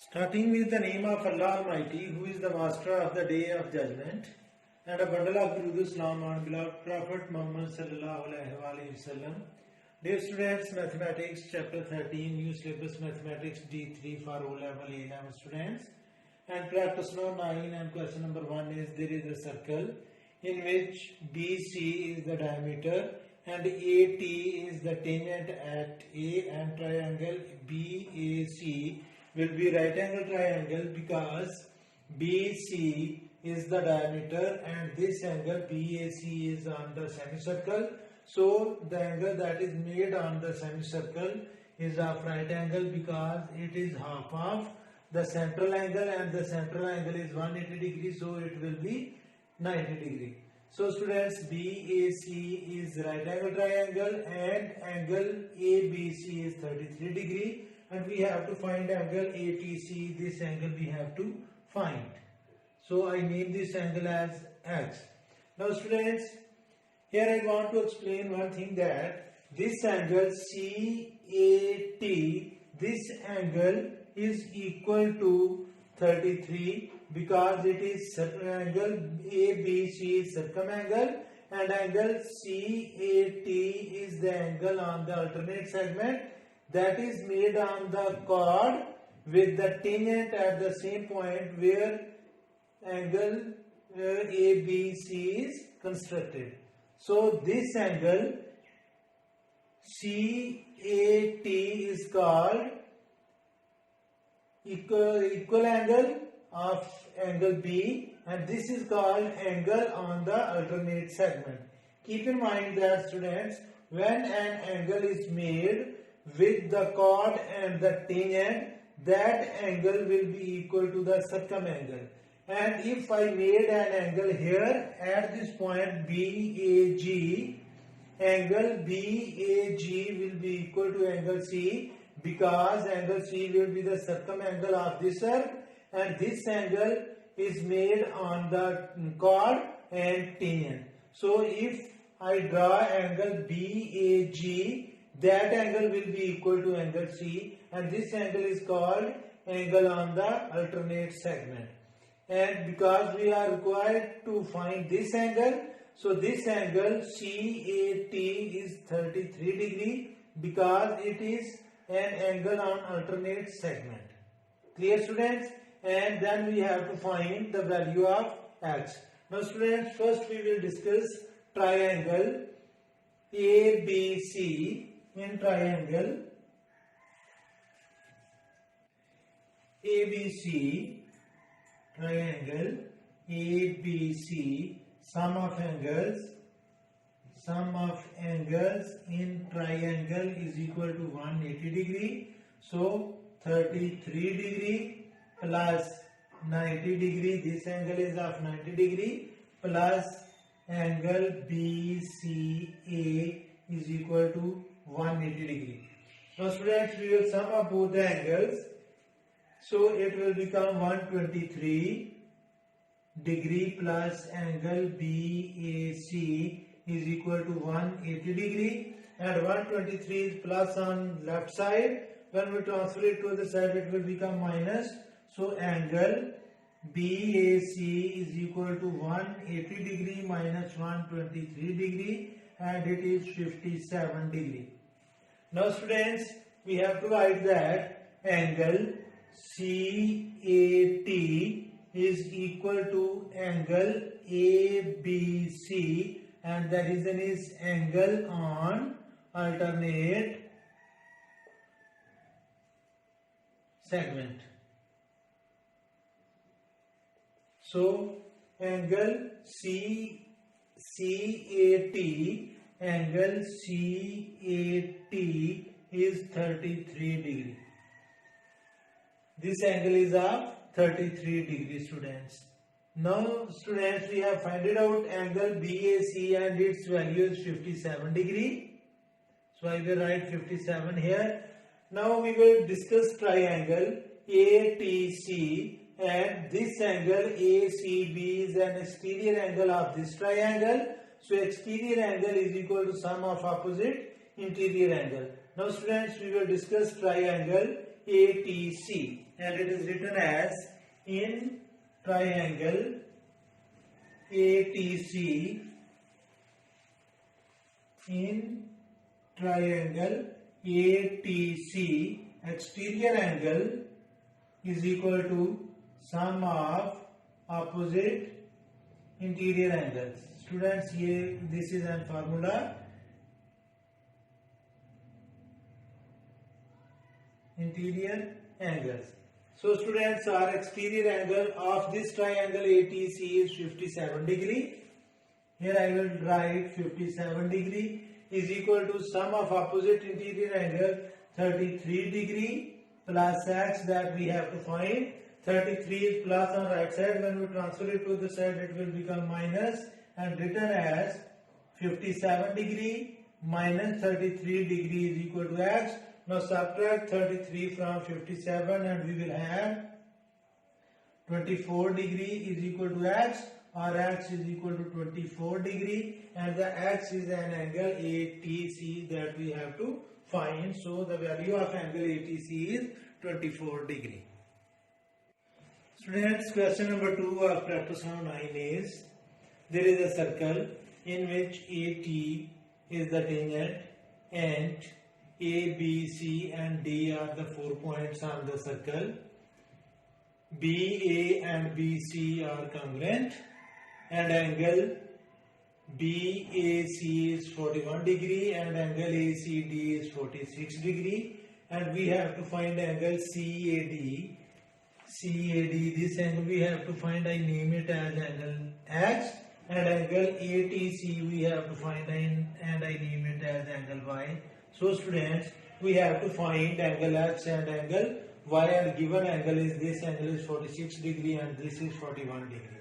Starting with the name of Allah Almighty, who is the master of the day of judgment, and a bundle of Durood Salam on beloved Prophet Muhammad sallallahu alaihi wasallam. Dear students, Mathematics chapter 13, new syllabus Mathematics D3 for O-level, A-level students. And practice number 9 and question number 1 is, there is a circle in which BC is the diameter and AT is the tangent at A, and triangle BAC will be right angle triangle because BC is the diameter and this angle BAC is on the semicircle. So the angle that is made on the semicircle is of right angle because it is half of the central angle, and the central angle is 180 degrees, so it will be 90 degree. So students, BAC is right angle triangle and angle ABC is 33 degree, and we have to find angle ATC. This angle we have to find. So I name this angle as X. Now students, here I want to explain one thing, that this angle CAT, this angle is equal to 33 because it is angle ABC is circumangle, and angle CAT is the angle on the alternate segment that is made on the chord with the tangent at the same point where angle ABC is constructed. So this angle CAT is called equal angle of angle B, and this is called angle on the alternate segment. Keep in mind that students, when an angle is made with the chord and the tangent, that angle will be equal to the circumangle. And if I made an angle here at this point BAG, angle BAG will be equal to angle C because angle C will be the circumangle of this arc, and this angle is made on the chord and tangent. So if I draw angle BAG, that angle will be equal to angle C, and this angle is called angle on the alternate segment. And because we are required to find this angle, so this angle CAT is 33 degree because it is an angle on alternate segment. Clear students? And then we have to find the value of X. Now students, first we will discuss triangle ABC. In triangle ABC, sum of angles in triangle is equal to 180 degree. So 33 degree plus 90 degree, this angle is of 90 degree, plus angle BCA is equal to 180 degree. Now students, we will sum up both the angles. So it will become 123 degree plus angle BAC is equal to 180 degree, and 123 is plus on left side. When we transfer it to the side, it will become minus. So angle BAC is equal to 180 degree minus 123 degree, and it is 57 degree. Now students, we have to write that angle CAT is equal to angle ABC, and the reason is angle on alternate segment. So angle CAT is 33 degree. This angle is of 33 degree, students. Now students, we have found out angle BAC and its value is 57 degree. So I will write 57 here. Now we will discuss triangle ATC, and this angle ACB is an exterior angle of this triangle. So exterior angle is equal to sum of opposite interior angle. Now students, we will discuss triangle ATC. and it is written as in triangle ATC, in triangle ATC, exterior angle is equal to sum of opposite interior angles. Students, this is a formula. Interior angles. So students, our exterior angle of this triangle ATC is 57 degree. Here I will write 57 degree is equal to sum of opposite interior angle 33 degree plus x that we have to find. 33 is plus on right side. When we transfer it to the side, it will become minus and written as 57 degree minus 33 degree is equal to x. Now subtract 33 from 57 and we will have 24 degree is equal to x, or x is equal to 24 degree, and the x is an angle ATC that we have to find. So the value of angle ATC is 24 degree. Students, question number 2 of practice round 9 is, there is a circle in which AT is the tangent and A, B, C and D are the 4 points on the circle. B, A and B, C are congruent and angle BAC is 41 degree and angle ACD is 46 degree, and we have to find angle CAD. This angle we have to find, I name it as angle X, and angle ATC we have to find and I name it as angle Y. So students, we have to find angle X and angle Y, and given angle is this angle is 46 degree and this is 41 degree.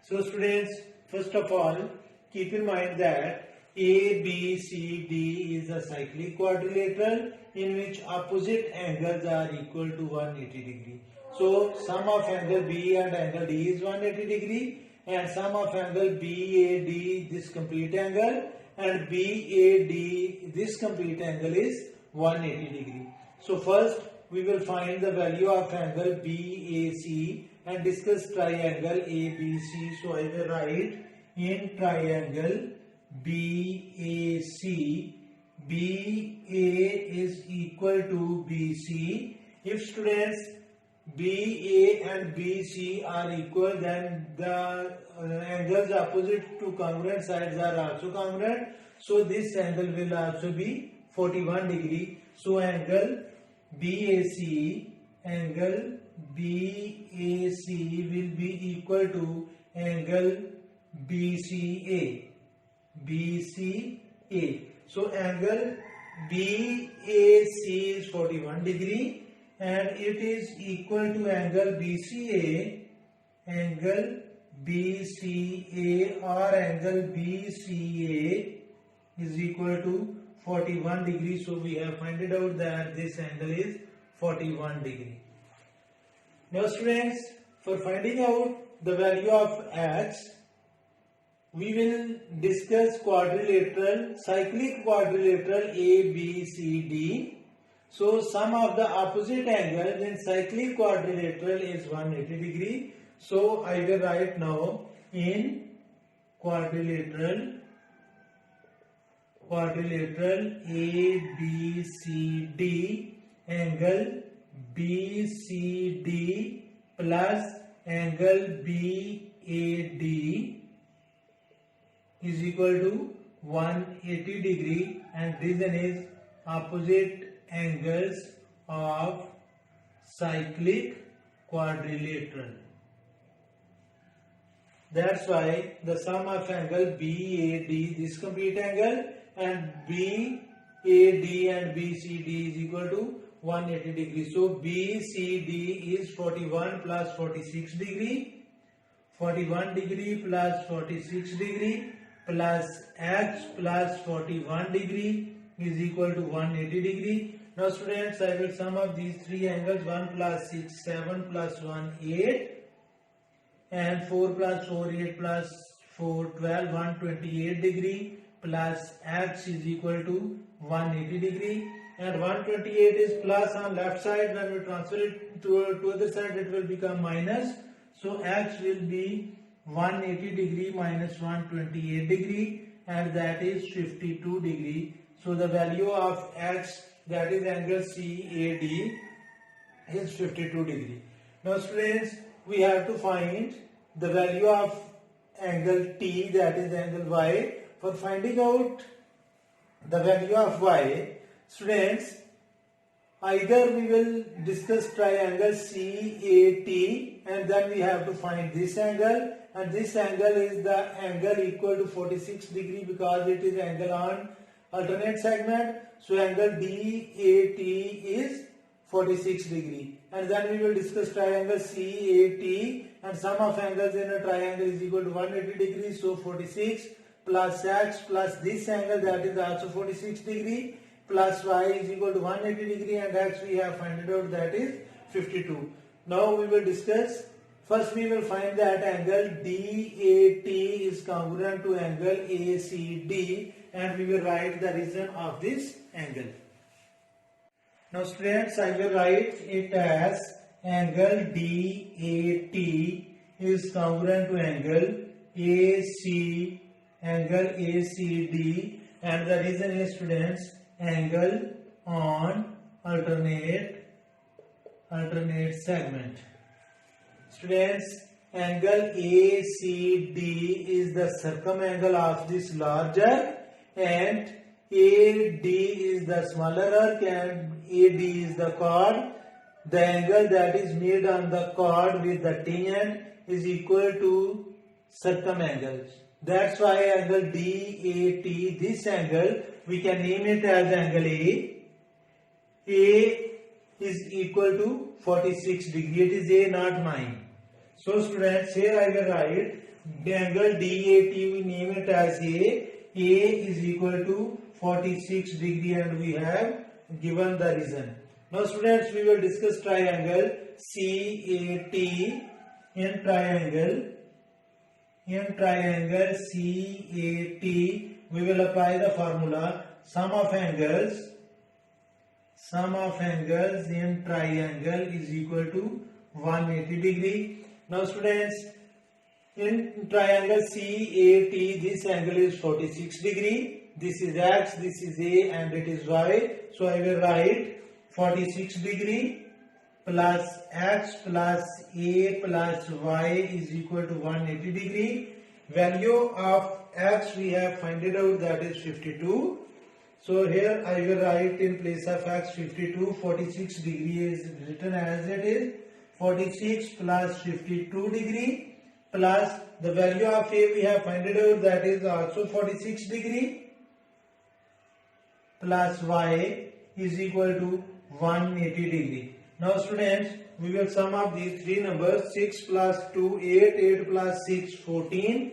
So students, first of all, keep in mind that ABCD is a cyclic quadrilateral in which opposite angles are equal to 180 degree. So sum of angle B and angle D is 180 degree, and sum of angle BAD, this complete angle, and BAD, this complete angle is 180 degree. So first we will find the value of angle BAC and discuss triangle ABC. So I will write in triangle BAC, BA is equal to BC. If students BA and BC are equal, then the angles opposite to congruent sides are also congruent. So this angle will also be 41 degree. So angle BAC will be equal to angle BCA. So angle BAC is 41 degree and it is equal to angle BCA. Angle BCA or angle BCA is equal to 41 degree. So we have found it out that this angle is 41 degree. Now students, for finding out the value of X, we will discuss cyclic quadrilateral ABCD. So sum of the opposite angles in cyclic quadrilateral is 180 degree. So I will write now in quadrilateral ABCD, angle BCD plus angle BAD is equal to 180 degree, and reason is opposite angles of cyclic quadrilateral. That's why the sum of angle BAD, this complete angle, and BAD and BCD is equal to 180 degree. So BCD is 41 plus 46 degree. 41 degree plus 46 degree plus X plus 41 degree is equal to 180 degree. Now students, I will sum up these three angles. 1 plus 6, 7 plus 1, 8. And 4 plus 4, 8 plus 4, 12, 128 degree plus X is equal to 180 degree. and 128 is plus on left side. When we transfer it to other side, it will become minus. So x will be 180 degree minus 128 degree, and that is 52 degree. So the value of x, that is angle CAD, is 52 degree. Now students, we have to find the value of angle T, that is angle Y. For finding out the value of Y, students, either we will discuss triangle CAT, and then we have to find this angle, and this angle is the angle equal to 46 degree because it is angle on alternate segment. So angle DAT is 46 degree, and then we will discuss triangle CAT, and sum of angles in a triangle is equal to 180 degrees. So 46 plus x plus this angle, that is also 46 degree, plus y is equal to 180 degree, and x we have found out, that is 52. Now we will discuss. First we will find that angle DAT is congruent to angle ACD, and we will write the reason of this angle. Now students, I will write it as angle DAT is congruent to angle ACD, and the reason is, students, angle on alternate segment. Students, angle ACD is the circumangle of this large arc, and AD is the smaller arc, and AD is the chord. The angle that is made on the chord with the tangent is equal to circumangles. That's why angle DAT, this angle, we can name it as angle A. A is equal to 46 degree. It is A, not mine. So students, here I will write the angle DAT, we name it as A. A is equal to 46 degree, and we have given the reason. Now students, we will discuss triangle CAT. In triangle CAT, we will apply the formula sum of angles in triangle is equal to 180 degree. Now students, in triangle CAT, this angle is 46 degree. This is x, this is A, and it is y. So I will write 46 degree plus x plus A plus y is equal to 180 degree. Value of x we have found it out, that is 52. So here I will write in place of x 52, 46 degree is written as it is. 46 plus 52 degree plus the value of A we have found it out, that is also 46 degree, plus y is equal to 180 degree. Now students, we will sum up these three numbers. 6 plus 2, 8, 8 plus 6, 14,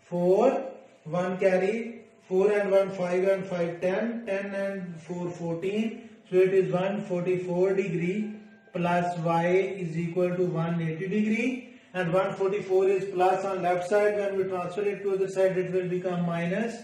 4, 1 carry, 4 and 1, 5 and 5, 10, 10 and 4, 14. So it is 144 degree plus y is equal to 180 degree, and 144 is plus on left side. When we transfer it to the other side, it will become minus.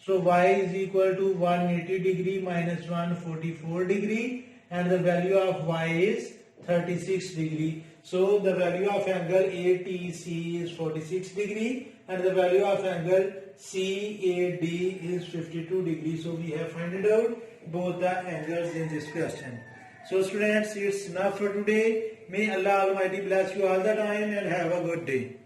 So y is equal to 180 degree minus 144 degree, and the value of y is 36 degree. So the value of angle ATC is 46 degree, and the value of angle CAD is 52 degree. So we have found it out both the angles in this question. So students, it's enough for today. May Allah Almighty bless you all the time, and have a good day.